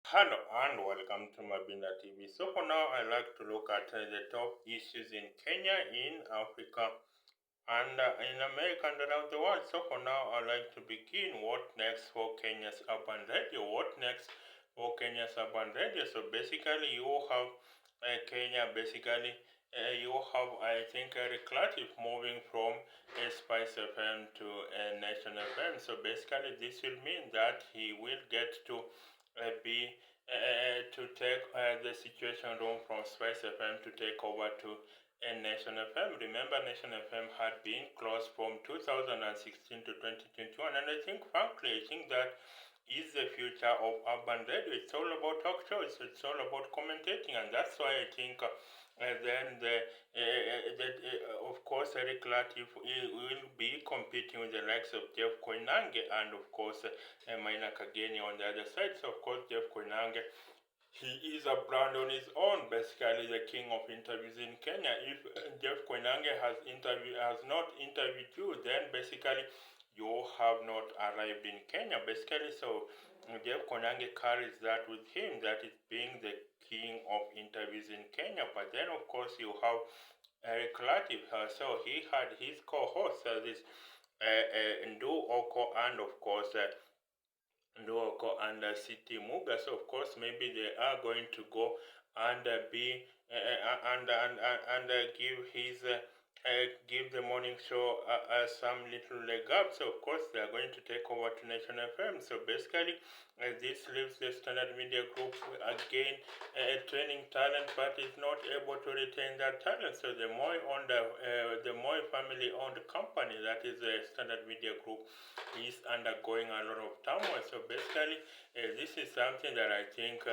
Hello and welcome to Obinna TV. So for now, I like to look at the top issues in Kenya, in Africa, and in America and around the world. So for now, I like to begin. What next for Kenya's urban radio? What next for Kenya's urban radio? So basically, you have Kenya. Basically, you have I think Eric Latiff moving from Spice FM to Nation FM. So basically, this will mean that he will get to be to take the situation room from Spice FM to take over to Nation FM. Remember, Nation FM had been closed from 2016 to 2021, and I think that is the future of urban radio. It's all about talk shows. It's all about commentating, and that's why I think. Then of course Eric Latiff will be competing with the likes of Jeff Koinange and of course Maina Kageni on the other side. So of course Jeff Koinange, he is a brand on his own, basically the king of interviews in Kenya. If Jeff Koinange has not interviewed you, then basically you have not arrived in Kenya, basically. So Jeff Koinange carries that with him, that is being the king of interviews in Kenya. But then, of course, you have Eric Latiff. So he had his co-host, this Ndu Oko, and of course, Nduoko and City Muga. So of course, maybe they are going to go and be and give his give the morning show some little leg up. So of course they are going to take over to Nation FM. So basically, this leaves the Standard Media Group again training talent, but is not able to retain that talent. So the Moy family-owned company, that is the Standard Media Group, is undergoing a lot of turmoil. So basically, this is something that I think.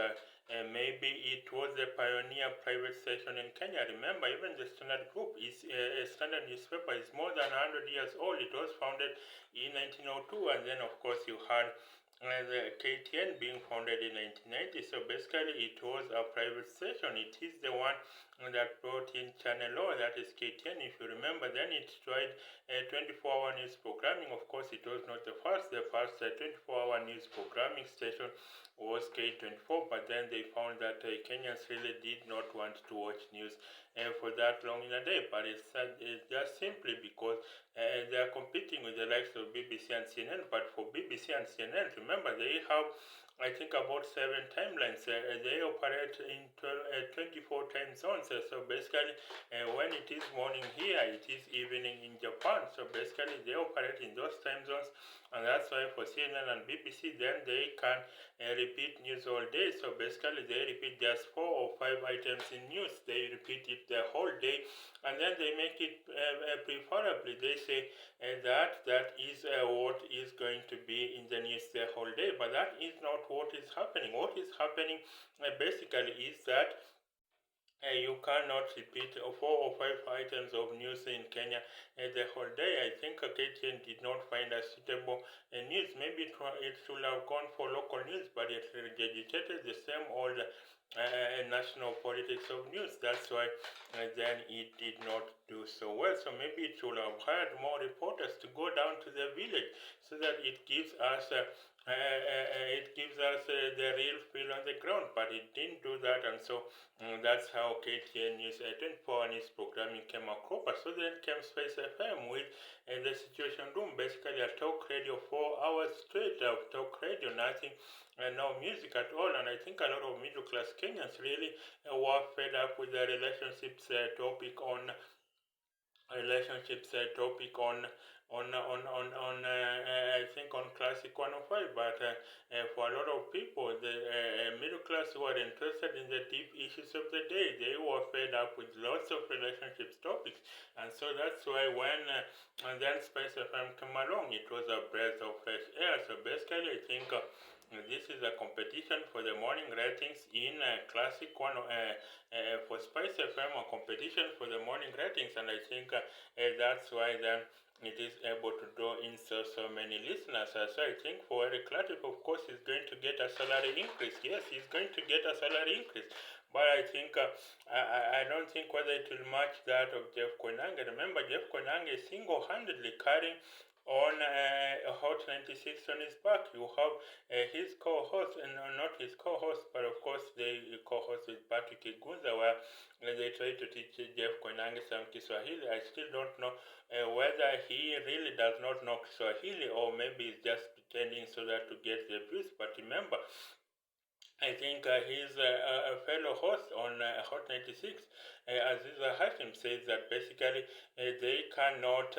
Maybe it was the pioneer private station in Kenya. Remember, even the Standard Group is a Standard newspaper is more than 100 years old. It was founded in 1902, and then of course you had the KTN being founded in 1990. So basically, it was a private station. It is the one that brought in Channel O, that is KTN. If you remember, then it tried 24-hour news programming. Of course, it was not the first. The first 24-hour news programming station was K24, but then they found that Kenyans really did not want to watch news for that long in a day. But it's just simply because they are competing with the likes of BBC and CNN. But for BBC and CNN, remember, they have, I think, about 7 timelines. They operate in 24 time zones. So basically, when it is morning here, it is evening in Japan. So basically, they operate in those time zones, and that's why for CNN and BBC, then they can repeat news all day. So basically, they repeat just 4 or 5 items in news. They repeat it the whole day, and then they make it preferably. They say that is what is going to be in the news the whole day, but that is not what is happening. What is happening basically is that you cannot repeat 4 or 5 items of news in Kenya the whole day. I think KTN did not find a suitable news. Maybe it should have gone for local news, but it regurgitated the same old national politics of news. That's why then it did not do so well. So maybe it should have hired more reporters to go down to the village so that it gives us the real feel on the ground. But it didn't do that, and so that's how KTN News 24 news programming came across. So then came Space FM with the Situation Room, basically a talk radio 4 hours straight of talk radio, nothing, no music at all. And I think a lot of middle class Kenyans really were fed up with the relationships topic on topic on I think on Classic 105, but for a lot of people, the middle class who are interested in the deep issues of the day, they were fed up with lots of relationships topics, and so that's why when and then Space FM came along, it was a breath of fresh air. So basically, I think. This is a competition for the morning ratings in Classic One for Spice FM, a competition for the morning ratings, and I think that's why then it is able to draw in so many listeners. So I think for Eric Latiff, of course, he's going to get a salary increase. Yes, he's going to get a salary increase. But I think I don't think whether it will match that of Jeff Koinange. Remember, Jeff Koinange is single-handedly carrying on Hot 96 on his back. You have his co-host, and not his co-host, but of course the co-host is Patrick Igunza, where they try to teach Jeff Koinange some Kiswahili. I still don't know whether he really does not know Kiswahili or maybe he's just pretending so that to get the views. But remember, I think his fellow host on Hot 96, Aziza Hashim, says that basically they cannot,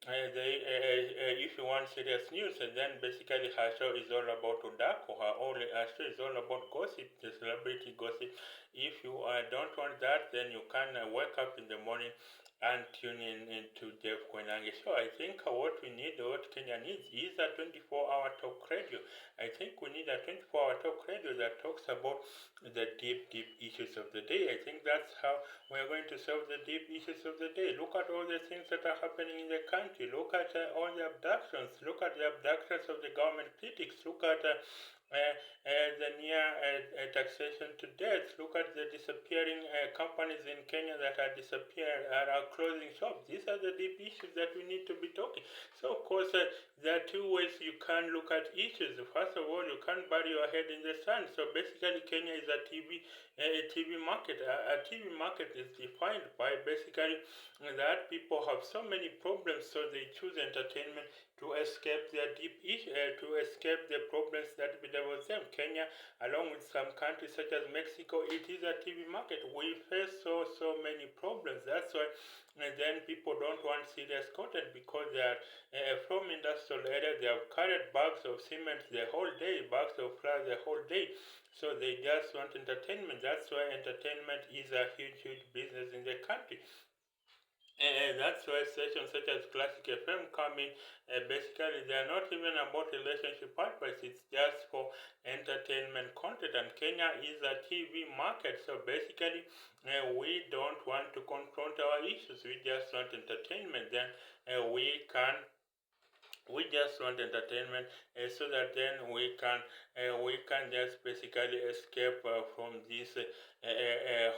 if you want serious news, then basically her show is all about Udako. Her show is all about gossip, the celebrity gossip. If you don't want that, then you can wake up in the morning and tune in into Jeff Koinange show. I think what we need, what Kenya needs, is a 24-hour talk radio. I think we need a 24-hour talk radio that talks about the deep, deep issues of the day. I think that's how we're going to solve the deep issues of the day. Look at all the things that are happening in the country. Look at all the abductions. Look at the abductions of the government critics. Look at the near taxation to death. Look at the disappearing companies in Kenya that are disappearing, are closing shops. These are the deep issues that we need to be talking. So, of course, there are two ways you can look at issues. First of all, you can't bury your head in the sand. So, basically, Kenya is a TV market. A TV market is defined by basically that people have so many problems, so they choose entertainment to escape their deep to escape the problems that bedevil them. Kenya, along with some countries such as Mexico, it is a TV market. We face so many problems. That's why then people don't want serious content because they are from industrial areas. They have carried bags of cement the whole day, bags of flour the whole day. So they just want entertainment. That's why entertainment is a huge business in the country. And that's why stations such as Classic FM come in. Basically, they are not even about relationship advice, it's just for entertainment content. And Kenya is a TV market, so basically, we don't want to confront our issues, we just want entertainment. Then we just want entertainment so that then we can just basically escape from this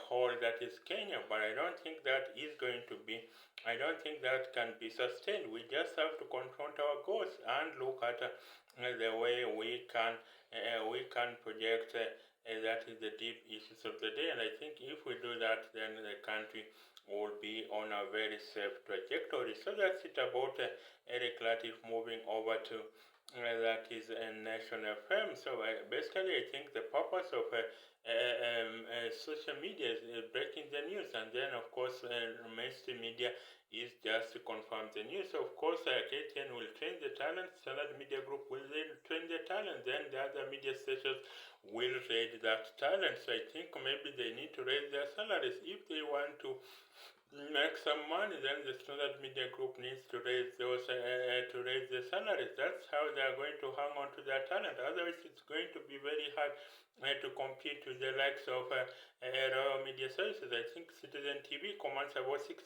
hole that is Kenya. But I don't think that is going to be, I don't think that can be sustained. We just have to confront our goals and look at the way we can project that is the deep issues of the day. And I think if we do that, then the country will be on a very safe trajectory. So that's it about Eric Latiff moving over to that is a Nation FM. So basically, I think the purpose of social media is breaking the news, and then of course mainstream media is just to confirm the news. So of course, KTN will train the talent, Standard Media Group will then train the talent, then the other media stations will raid that talent. So I think maybe they need to raise their salaries if they want to make some money. Then the Standard Media Group needs to raise those to raise the salaries. That's how they are going to hang on to their talent. Otherwise, it's going to be very hard to compete with the likes of Royal Media Services. I think Citizen TV commands about 65%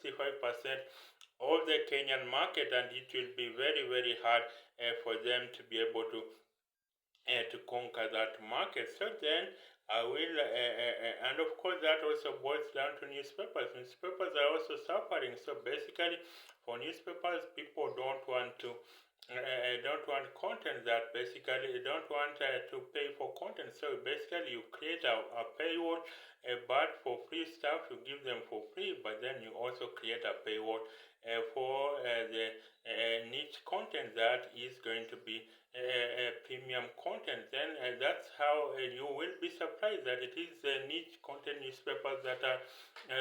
of the Kenyan market, and it will be very hard for them to be able to conquer that market. So then I will, and of course that also boils down to newspapers. Newspapers are also suffering. So basically, for newspapers, people don't want content that basically don't want to pay for content. So basically, you create a paywall, but for free stuff you give them for free, but then you also create a paywall for the niche content that is going to be premium content. Then that's how you will be surprised that it is niche content newspapers that are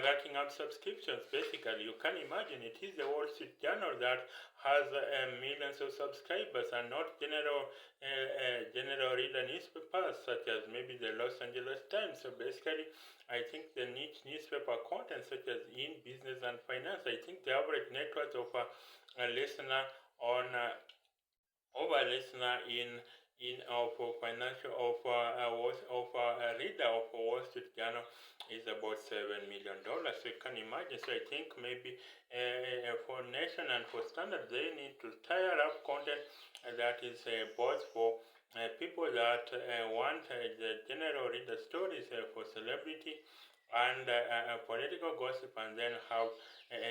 racking up subscriptions. Basically, you can imagine it is the Wall Street Journal that has millions of subscribers, and not general reader newspapers such as maybe the Los Angeles Times. So basically, I think the niche newspaper content such as in business and finance, I think the average net worth of a listener on of a listener in of financial of a reader of Wall Street Journal is about $7 million. So you can imagine. So I think maybe for Nation and for Standard, they need to tire up content that is both for people that want the general reader stories for celebrity and political gossip, and then have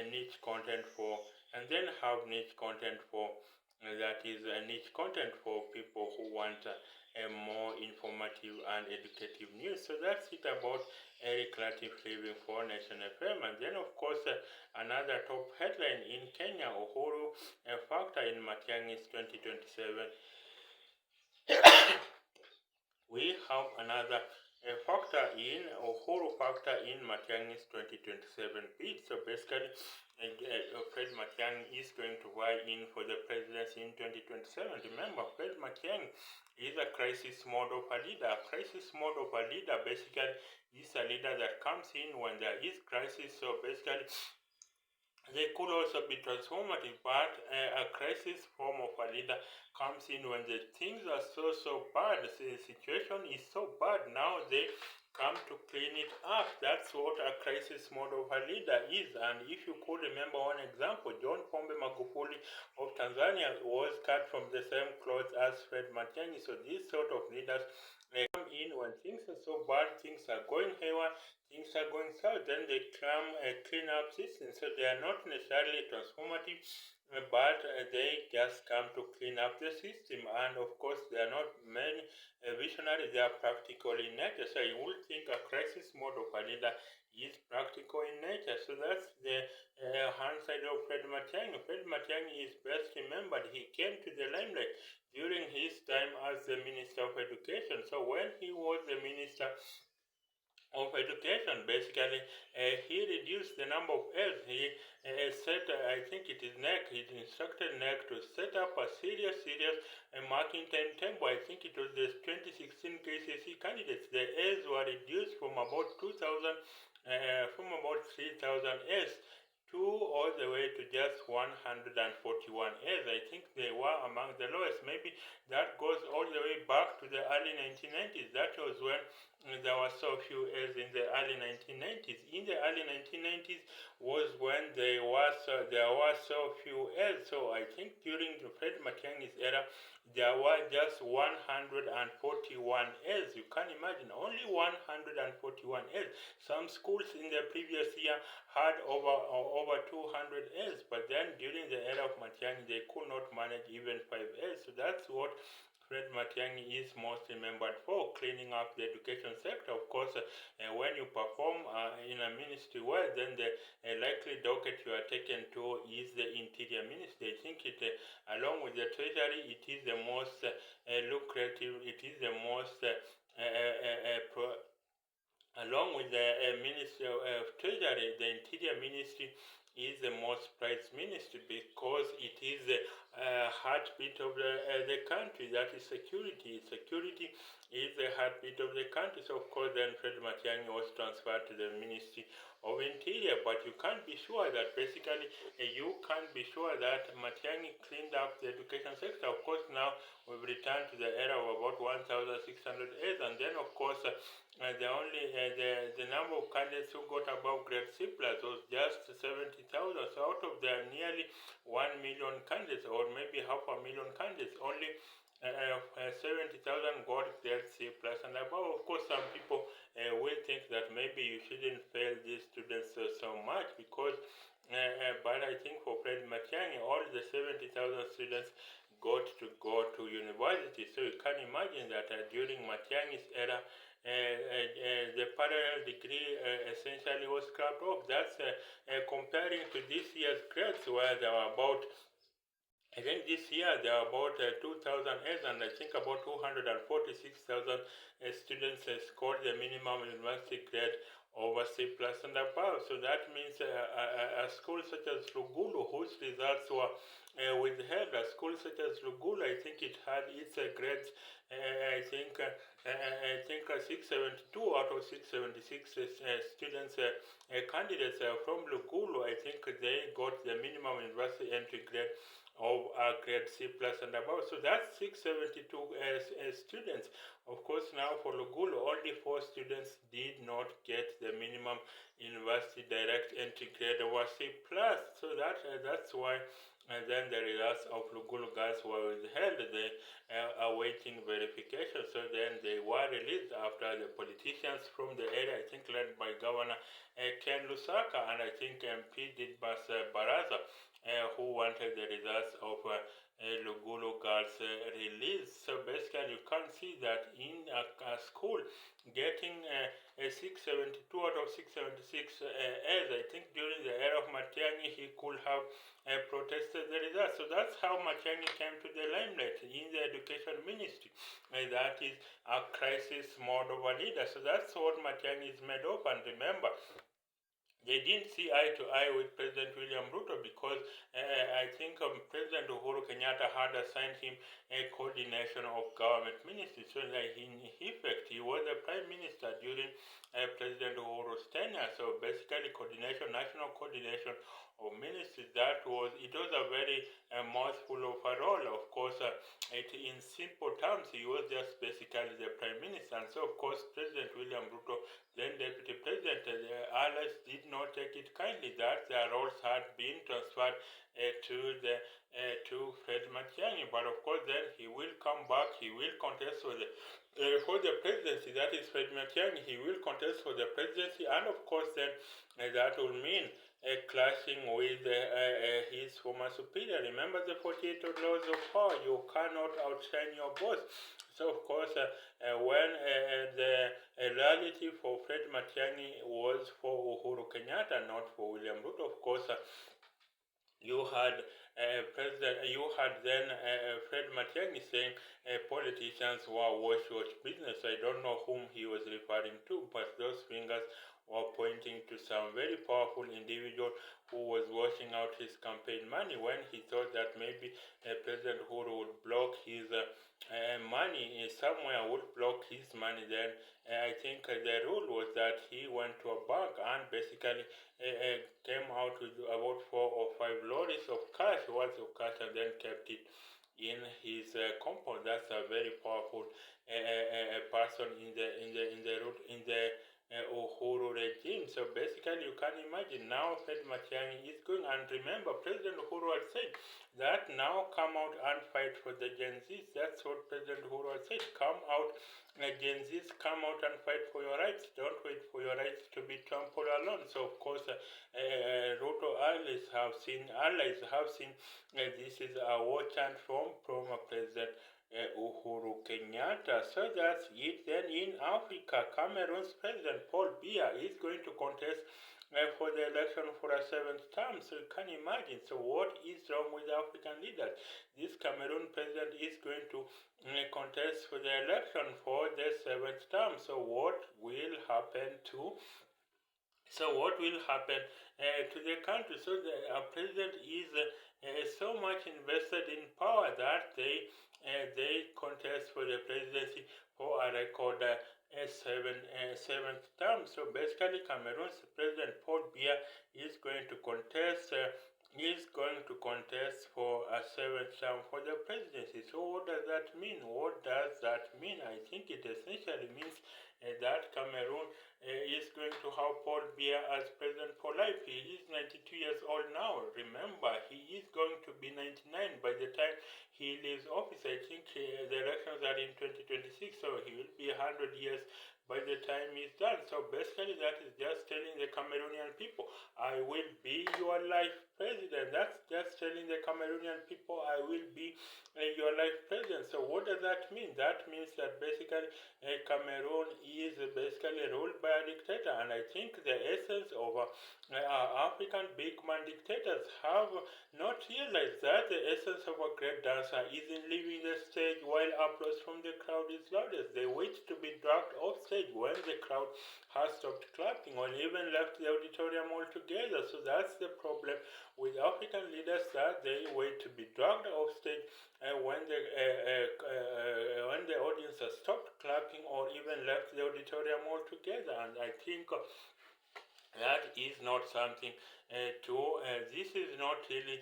niche content for that is a niche content for people who want a more informative and educative news. So that's it about Eric Latiff leaving for Nation FM. And then, of course, another top headline in Kenya: Uhuru factor in Matiang'i's 2027. We have another factor in Uhuru factor in Matiang'i's 2027 bid. So basically, Fred Matiang'i is going to vie in for the presidency in 2027. Remember, Fred Matiang'i is a crisis mode of a leader. A crisis mode of a leader basically is a leader that comes in when there is crisis. So basically, they could also be transformative, but a crisis form of a leader comes in when the things are so bad. The situation is so bad now, they come to clean it up. That's what a crisis mode of a leader is. And if you could remember one example, John Pombe Magufuli of Tanzania was cut from the same cloth as Fred Matiang'i. So these sort of leaders come in when things are so bad, things are going haywire, things are going south, then they come clean up systems. So they are not necessarily transformative, but they just come to clean up the system. And of course, they are not many visionary, they are practical in nature. So you would think a crisis mode of a leader is practical in nature. So that's the hand side of Fred Matiang'i. Fred Matiang'i is best remembered. He came to the limelight during his time as the Minister of Education. So when he was the Minister of Education, basically, he reduced the number of L's. He set, I think it is NEC, he instructed NEC to set up a serious marking timetable. I think it was the 2016 KCSE candidates. The A's were reduced from about 2,000, from about 3,000 A's to all the way to just 141 A's. I think they were among the lowest. Maybe that goes all the way back to the early 1990s. That was when there were so few A's in the early 1990s. In the early 1990s was when there were so few A's. So I think during the Fred Matiang'i's era, there were just 141 A's. You can imagine, only 141 A's. Some schools in the previous year had over 200 A's, but then during the era of Matiang'i, they could not manage even 5 A's. So that's what Fred Matiang'i is most remembered for, cleaning up the education sector. Of course, when you perform in a ministry well, then the likely docket you are taken to is the Interior Ministry. I think it, along with the Treasury, it is the most lucrative, it is the most along with the Ministry of Treasury, the Interior Ministry is the most prized ministry because it is the heartbeat of the country. That is security. Security is the heartbeat of the country. So, of course, then Fred Matiang'i was transferred to the Ministry of Interior. But you can't be sure that basically you can't be sure that Matiang'i cleaned up the education sector. Of course, now we've returned to the era of about 1,600 A's, and then, of course, the number of candidates who got above grade C plus was just 70,000. So out of the nearly 1 million candidates, or maybe 500,000 candidates, only 70,000 got grade C plus and above. Of course, some people will think that maybe you shouldn't fail these students so much because, but I think for Fred Matiang'i, all the 70,000 students got to go to university. So you can imagine that during Matiang'i's era, the parallel degree essentially was scrapped off. That's comparing to this year's grades where there were about, I think this year there are about 2,000 A's, and I think about 246,000 students scored the minimum university grade over C plus and above. So that means a school such as Lugulu, whose results were withheld, a school such as Lugulu, I think it had its grades, I think 672 out of 676 students, candidates from Lugulu, I think they got the minimum university entry grade of grade C plus and above. So that's 672 students. Of course, now for Lugulu, only 4 students did not get the minimum university direct entry grade over C plus. So that's why then the results of Lugulu girls were withheld. They are awaiting verification. So then they were released after the politicians from the area, I think led by Governor Ken Lusaka, and I think MP Didbas Baraza, who wanted the results of Lugulu girls release. So basically, you can see that in a school, getting a 672 out of 676 as I think during the era of Matiang'i, he could have protested the results. So that's how Matiang'i came to the limelight in the education ministry. That is a crisis mode of a leader. So that's what Matiang'i is made of. And remember, they didn't see eye to eye with President William Ruto because I think President Uhuru Kenyatta had assigned him a coordination of government ministries. So that in effect, he was the prime minister during President Uhuru's tenure. So basically, coordination, national coordination of ministries. It was a very mouthful of a role. Of course, in simple terms, he was just basically the prime minister. And so, of course, President William Ruto, then Deputy President, the allies did not take it kindly that their roles had been transferred to Fred Matiang'i. But of course, then he will come back, he will contest for the presidency. That is Fred Matiang'i. He will contest for the presidency, and of course, then that will mean clashing with his former superior. Remember the 48 laws of power. You cannot outshine your boss. So, of course, when the reality for Fred Matiang'i was for Uhuru Kenyatta, not for William Ruto, of course, you had then Fred Matiang'i saying politicians were wash-wash business. I don't know whom he was referring to, but those fingers were pointing to some very powerful individual who was washing out his campaign money when he thought that maybe President Uhuru would block his money somewhere, would block his money. Then I think the rule was that he went to a bank and basically came out with about 4 or 5 lorries of cash, worth of cash, and then kept it in his compound. That's a very powerful person in the Uhuru regime. So basically, you can imagine now Fred Matiang'i is going, and remember, President Uhuru had said that now come out and fight for the Gen Zs. That's what President Uhuru had said. Come out, Gen Zs, come out and fight for your rights. Don't wait for your rights to be trampled alone. So of course, Ruto allies have seen this is a war chant from President Uhuru Kenyatta. So that's it. Then in Africa, Cameroon's President Paul Biya is going to contest for the election for a 7th term. So you can imagine. So what is wrong with African leaders? This Cameroon president is going to contest for the election for the 7th term. So what will happen to the country? So the president is so much invested in power that they contest for the presidency for a record seventh term. So basically, Cameroon's President Paul Biya is going to contest for a 7th term for the presidency. So what does that mean? I think it essentially means that Cameroon is going to have Paul Biya as president for life. He is 92 years old now. Remember, he is going to be 99 by the time he leaves office. I think the elections are in 2026, so he will be 100 years by the time he's done. So basically, that is just telling the Cameroonian people, I will be your life president. That's just telling the Cameroonian people, I will be your life president. So what does that mean? That means that basically Cameroon is basically ruled by a dictator. And I think the essence of African big man dictators have not realized that the essence of a great dancer is in leaving the stage while applause from the crowd is loudest. They wait to be dragged off stage when the crowd has stopped clapping or even left the auditorium altogether. So that's the problem with African leaders, that they wait to be dragged off stage when the audience has stopped clapping or even left the auditorium altogether. And I think that is not something this is not really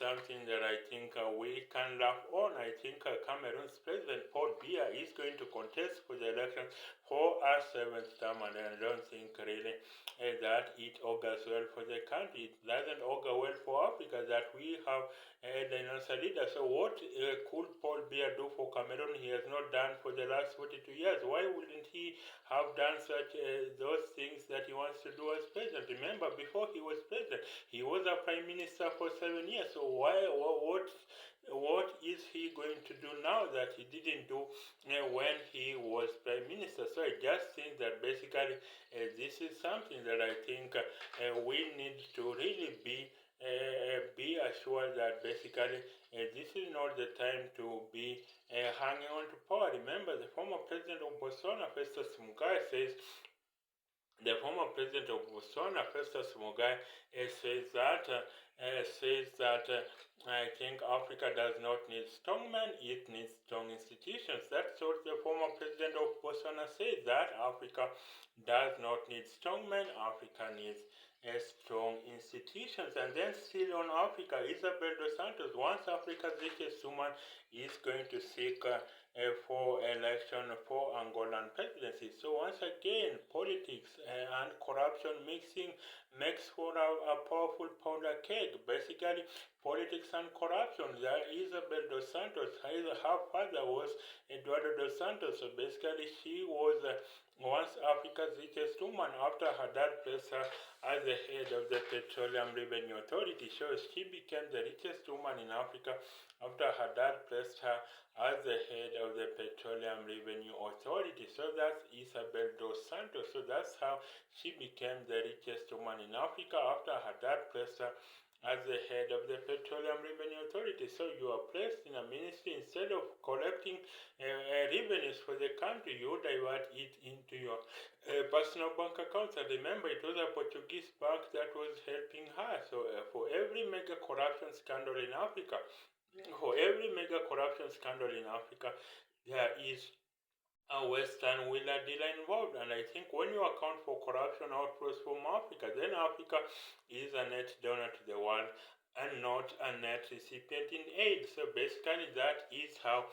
something that I think we can laugh on. I think Cameroon's President Paul Biya is going to contest for the election for a 7th term, and I don't think really that it augurs well for the country. It doesn't augur well for Africa that we have a dinosaur leader. So what could Paul Biya do for Cameroon? He has not done for the last 42 years. Why wouldn't he have done such those things that he wants to do as president. Remember, before he was president, he was a prime minister for 7 years. So what is he going to do now that he didn't do when he was prime minister? So I just think that basically this is something that I think we need to really be assured that basically this is not the time to be hanging on to power. Remember, the former president of Botswana, Festus Mugai, says that I think Africa does not need strong men; it needs strong institutions. That's what the former president of Botswana says. That Africa does not need strong men; Africa needs strong institutions. And then still on Africa, Isabel dos Santos, once Africa's richest woman, is going to seek for election for Angolan presidency. So once again, politics and corruption makes for a powerful powder keg. Basically, politics and corruption. There Isabel dos Santos, her father was Eduardo dos Santos. So basically, she was once Africa's richest woman after her dad placed her as the head of the Petroleum Revenue Authority. So she became the richest woman in Africa after her dad placed her as the head of the Petroleum Revenue Authority. So that's Isabel dos Santos. So that's how she became the richest woman in Africa after her dad placed her as the head of the Petroleum Revenue Authority. So you are placed in a ministry, instead of collecting revenues for the country, you divert it into your personal bank accounts. And remember, it was a Portuguese bank that was helping her. So for every mega corruption scandal in Africa, there is a Western wheeler dealer involved. And I think when you account for corruption outflows from Africa, then Africa is a net donor to the world and not a net recipient in aid. So basically, that is how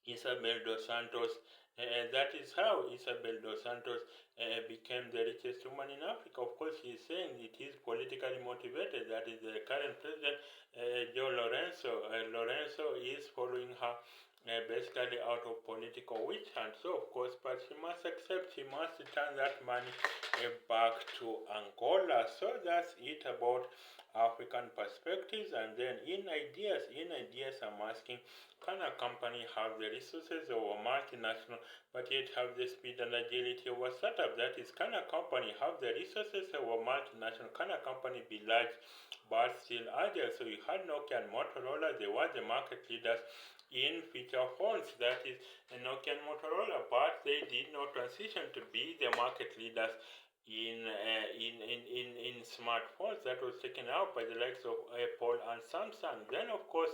Isabel dos Santos became the richest woman in Africa. Of course, he is saying it is politically motivated. That is the current president, Joe Lorenzo. Lorenzo is following her basically out of political witch hunt. So, of course, but she must accept, she must return that money back to Angola. So that's it about African perspectives. And then in ideas, I'm asking, can a company have the resources of a multinational but yet have the speed and agility of a startup? That is, can a company have the resources of a multinational? Can a company be large but still agile? So you had Nokia and Motorola, they were the market leaders in feature phones, that is Nokia and Motorola, but they did not transition to be the market leaders in smartphones. That was taken out by the likes of Apple and Samsung. Then, of course,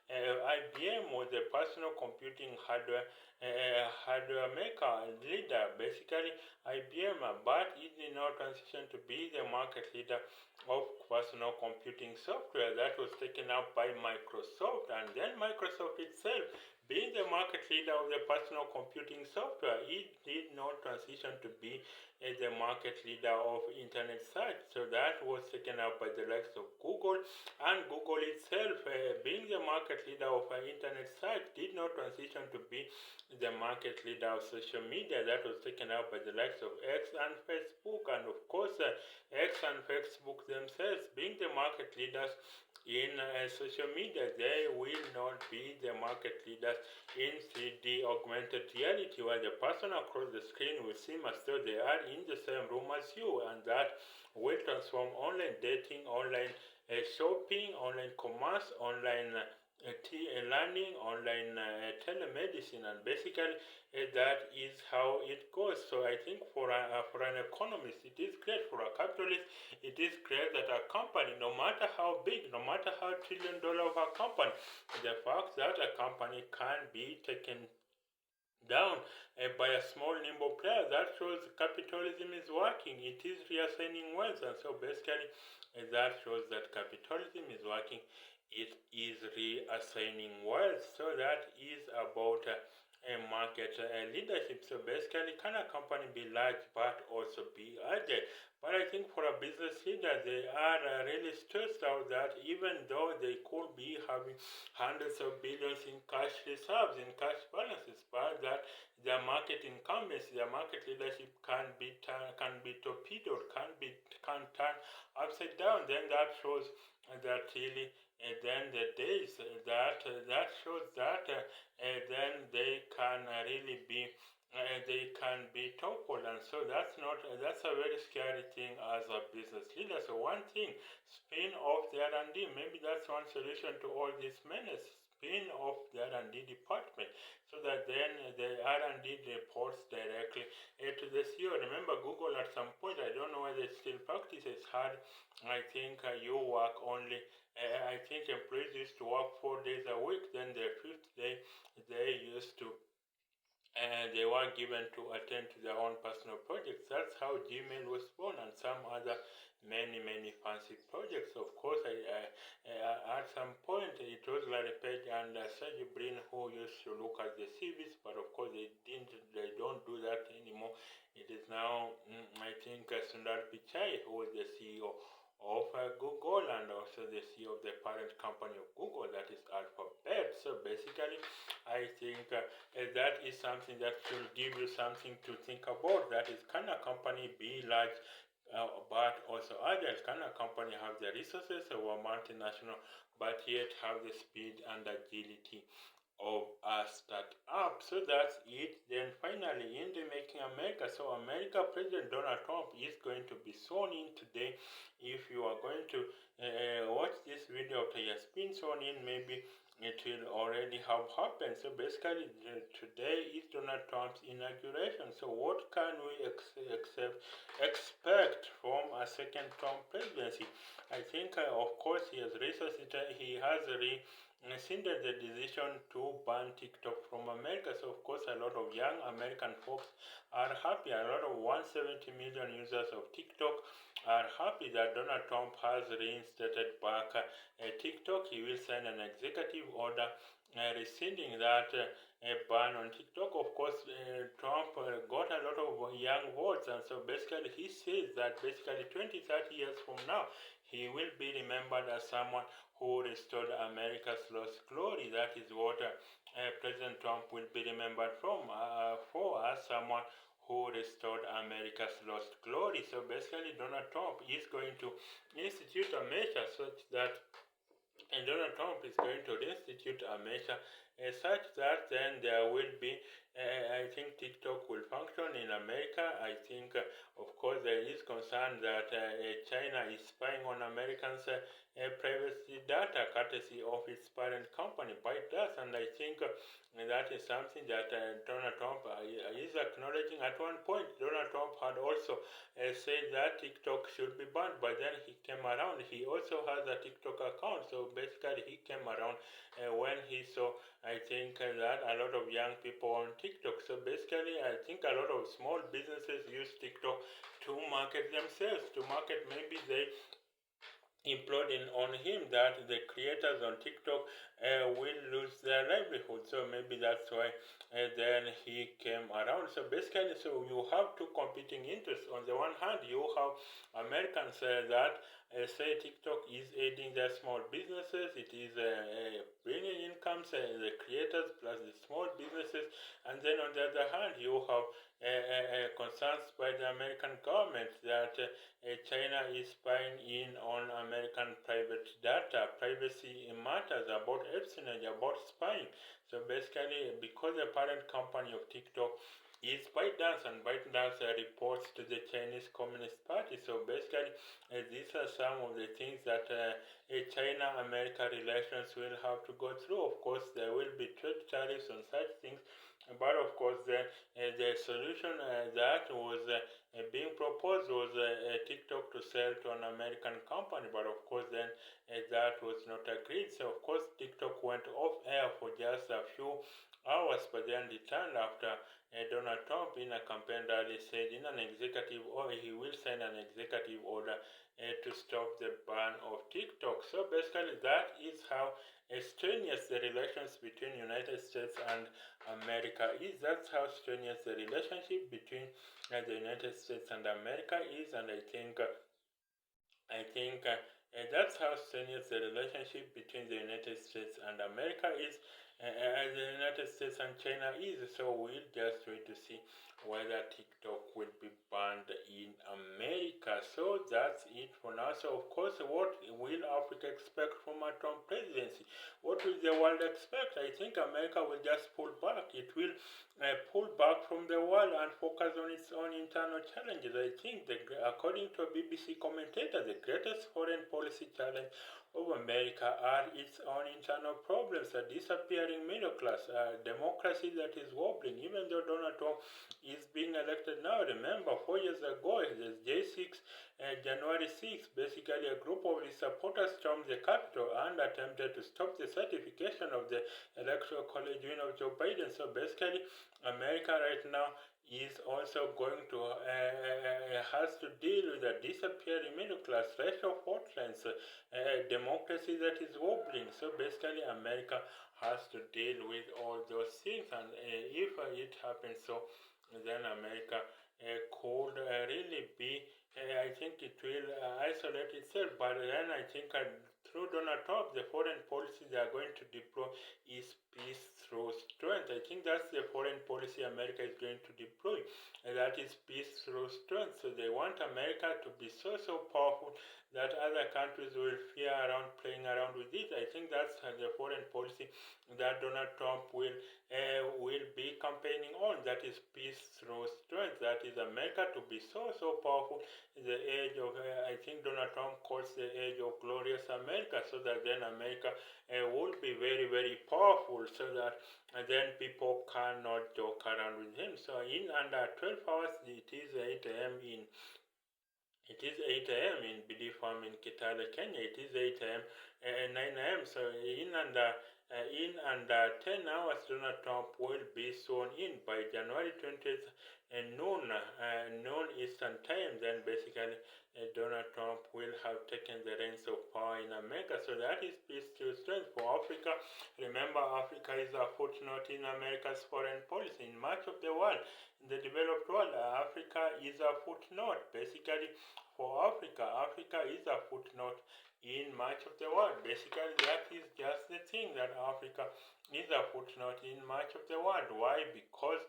IBM was the personal computing hardware maker and leader. Basically, IBM, but it did not transition to be the market leader of personal computing software. That was taken up by Microsoft, and then Microsoft itself, being the market leader of the personal computing software, it did not transition to be the market leader of internet search. So that was taken up by the likes of Google, and Google itself, being the market leader of internet search, did not transition to be the market leader of social media. That was taken up by the likes of X and Facebook. And of course, X and Facebook themselves, being the market leaders in social media, they will not be the market leaders in 3D augmented reality, where the person across the screen will seem as though they are in the same room as you, and that will transform online dating, online shopping, online commerce, online learning, online telemedicine, and basically that is how it goes. So I think for an economist, it is great. For a capitalist, it is great that a company, no matter how big, no matter how $1 trillion of a company, the fact that a company can be taken down by a small nimble player, that shows capitalism is working. It is reassigning wealth, and so basically that shows that capitalism is working. It is reassigning wealth. So that is about market leadership. So basically, can a company be large but also be agile? But I think for a business leader, they are really stressed out that even though they could be having hundreds of billions in cash reserves, in cash balances, but that their market incumbents, their market leadership can be torpedoed, can turn upside down. Then that shows that really, then the days that shows that then they can really be. They can be toppled, and so that's a very scary thing as a business leader. So one thing, spin off the R&D. Maybe that's one solution to all this menace. Spin off the R&D department, so that then the R&D reports directly to the CEO. Remember, Google at some point, I don't know whether it still practices hard. I think you work only. I think employees used to work 4 days a week. Then the fifth day, they used to they were given to attend to their own personal projects. That's how Gmail was born, and some other many fancy projects. Of course, at some point it was Larry Page and Sergey Brin who used to look at the CVs, but of course they don't do that anymore. It is now, I think, Sundar Pichai who is the CEO of Google, and also the CEO of the parent company of Google, that is Alphabet. So basically, I think that is something that should give you something to think about. That is, can a company be large, but also others? Can a company have the resources of a multinational, but yet have the speed and agility of a startup? So that's it. Then finally, in the Making America. So America President Donald Trump is going to be sworn in today. If you are going to watch this video after he has been sworn in, maybe it will already have happened. So basically, today is Donald Trump's inauguration. So what can we expect from a second Trump presidency? I think, of course, he has rescinded the decision to ban TikTok from America. So of course, a lot of young American folks are happy. A lot of 170 million users of TikTok are happy that Donald Trump has reinstated back TikTok. He will sign an executive order rescinding that ban on TikTok. Of course, Trump got a lot of young votes, and so basically he says that basically 20, 30 years from now, he will be remembered as someone who restored America's lost glory. That is what President Trump will be remembered for, as someone who restored America's lost glory. So basically, Donald Trump is going to institute a measure such that Donald Trump is going to institute a measure such that then there will be, I think TikTok will function in America. I think, of course, there is concern that China is spying on Americans' privacy data, courtesy of its parent company, ByteDance, and I think that is something that Donald Trump is acknowledging. At one point, Donald Trump had also said that TikTok should be banned, but then he came around. He also has a TikTok account, so basically he came around when he saw, I think, that a lot of young people on TikTok. So basically, I think a lot of small businesses use TikTok to market themselves, to market maybe they imploding on him, that the creators on TikTok will lose their livelihood. So maybe that's why then he came around. So basically, so you have two competing interests. On the one hand, you have Americans that say TikTok is aiding their small businesses. It is bringing incomes, the creators plus the small businesses. And then on the other hand, you have concerns by the American government that China is spying in on American private data. Privacy matters, about espionage, about spying. So basically, because the parent company of TikTok is ByteDance, and ByteDance reports to the Chinese Communist Party. So basically, these are some of the things that China-America relations will have to go through. Of course, there will be trade tariffs on such things, but of course, the solution that was being proposed was TikTok to sell to an American company, but of course, then that was not agreed. So, of course, TikTok went off air for just a few hours, but then returned after Donald Trump, in a campaign rally, said in an executive order he will send an executive order to stop the ban of TikTok. So basically, that is how strenuous the relations between United States and America is. That's how strenuous the relationship between the United States and America is, and I think That's how strenuous the relationship between the United States and America is, the United States and China is. So we'll just wait to see whether TikTok will be banned in America. So that's it for now. So of course, what will Africa expect from a Trump presidency? What will the world expect? I think America will just pull back. It will pull back from the world and focus on its own internal challenges. I think, according to a BBC commentator, the greatest foreign policy challenge of America are its own internal problems: a disappearing middle class, a democracy that is wobbling. Even though Donald Trump is being elected now, remember 4 years ago, the J6, January 6th, basically a group of his supporters stormed the Capitol and attempted to stop the certification of the Electoral College win of Joe Biden. So basically, America right now is also going to has to deal with a disappearing middle class, racial hotlines, democracy that is wobbling. So basically, America has to deal with all those things, and if it happens, so then America could really be. I think it will isolate itself, but then I think through Donald Trump, the foreign policy they are going to deploy is peace through strength. I think that's the foreign policy America is going to deploy, and that is peace through strength. So they want America to be so powerful that other countries will fear around playing around with it. I think that's the foreign policy that Donald Trump will be campaigning on. That is peace through strength. That is America to be so powerful. The age of I think Donald Trump calls the age of glorious America, so that then America would be very powerful, so that then people cannot joke around with him. So in under 12 hours, it is 8 a.m. in Bidi Farm in Kitale, Kenya. It is 8 a.m. 9 a.m. So in under 10 hours, Donald Trump will be sworn in by January 20th noon Eastern time. Then basically Donald Trump will have taken the reins of power in America. So that is peace to strength for Africa. Remember, Africa is a footnote in America's foreign policy. In much of the world, in the developed world, Africa is a footnote. Basically, for Africa, Africa is a footnote in much of the world. Basically, that is just the thing, that Africa is a footnote in much of the world. Why? Because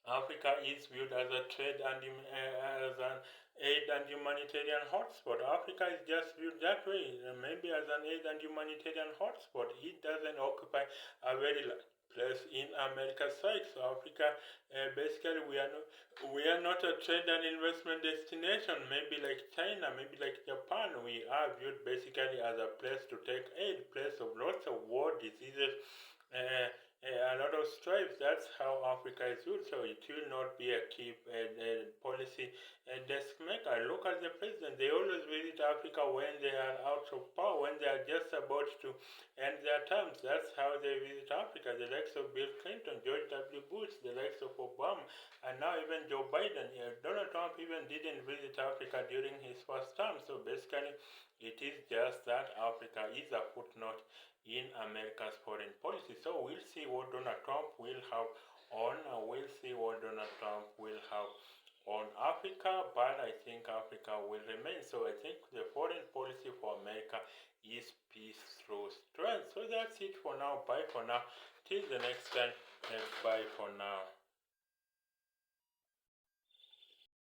Africa is viewed as a trade and as an aid and humanitarian hotspot. Africa is just viewed that way, maybe as an aid and humanitarian hotspot. It doesn't occupy a very large place in America's side. So Africa, basically, we are not a trade and investment destination. Maybe like China, maybe like Japan. We are viewed basically as a place to take aid, place of lots of war, diseases. A lot of strife. That's how Africa is viewed. So it will not be a key policy desk maker. Look at the president. They always visit Africa when they are out of power, when they are just about to end their terms. That's how they visit Africa. The likes of Bill Clinton, George W. Bush, the likes of Obama, and now even Joe Biden. Donald Trump even didn't visit Africa during his first term. So basically, it is just that Africa is a footnote in America's foreign policy. So we'll see what Donald Trump will have on. We'll see what Donald Trump will have on Africa, but I think Africa will remain. So I think the foreign policy for America is peace through strength. So that's it for now. Bye for now. Till the next time. Bye for now.